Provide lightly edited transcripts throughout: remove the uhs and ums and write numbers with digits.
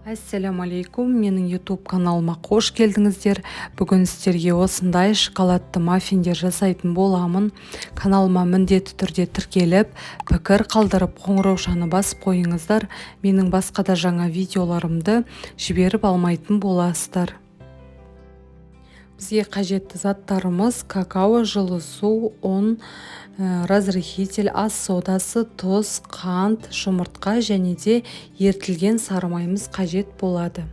Ассаламу алейкум, менің YouTube каналыма қош келдіңіздер. Бүгін сіздерге осындай шоколадты маффиндер жасайтын боламын. Каналыма міндетті түрде тіркеліп, пікір қалдырып, қоңыраушаны басып қойыңыздар. Менің басқа да жаңа видеоларымды жіберіп алмайтын боласыздар. Бізге қажетті заттарымыз: какао, жылы су, ұн, разрыхитель, ас содасы, тұз, қант, жұмыртқа және де ертілген сары майымыз қажет болады.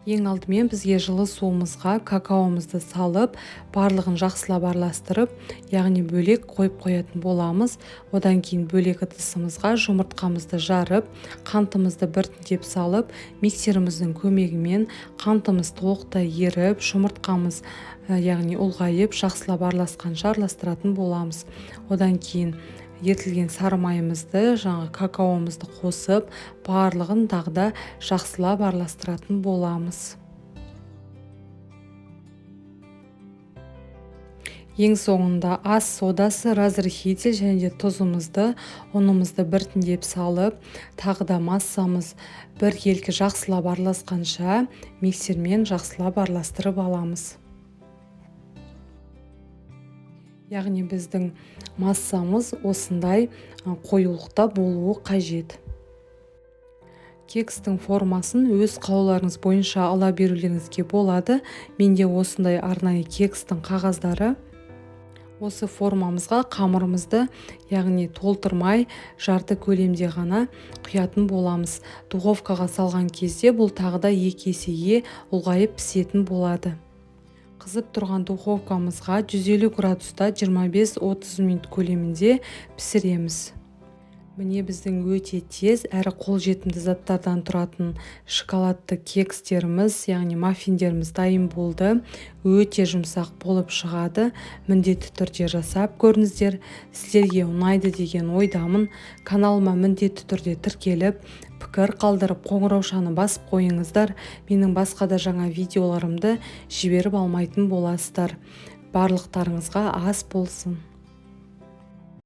Ең алдымен бізге жылы суымызға какаомызды салып, барлығын жақсылап араластырып, яғни бөлек қойып қоятын боламыз. Одан кейін бөлек ыдысымызға жұмыртқамызды жарып, қантымызды біртіндеп салып, миксеріміздің көмегімен қантымыз толықтай еріп, жұмыртқамыз яғни ұлғайып, жақсылап араласқанша араластыратын боламыз. Одан кейін ертілген сары майымызды, какаомызды қосып, барлығын тағы жақсылап араластыратын боламыз. Ең соңында ас содасы, разрыхитель және де тұзымызды, ұнымызды біртіндеп салып, тағы да массамыз біркелкі жақсылап араласқанша миксермен жақсылап араластырып аламыз. Яғни біздің массамыз осындай қоюлықта болуы қажет. Кекстің формасын өз қалауларыңыз бойынша ала берулеріңізге болады. Менде осындай арнайы кекстің қағаздары. Осы формамызға қамырымызды, яғни толтырмай, жарты көлемде ғана құятын боламыз. Духовкаға салған кезде бұл тағы да 2 есеге ұлғайып пісетін болады. Қызып тұрған духовкамызға 150 градуста 25-30 минут көлемінде пісіреміз. Міне біздің өте тез әрі қолжетімді заттардан тұратын шоколадты кекстеріміз, яғни маффиндеріміз дайын болды. Өте жұмсақ болып шығады. Міндетті түрде жасап көріңіздер. Сіздерге ұнайды деген ойдамын. Каналыма міндетті түрде тіркеліп, пікір қалдырып, қоңыраушаны басып қойыңыздар. Менің басқа да жаңа видеоларымды жіберіп алмайтын боласыздар. Барлықтарыңызға ас болсын.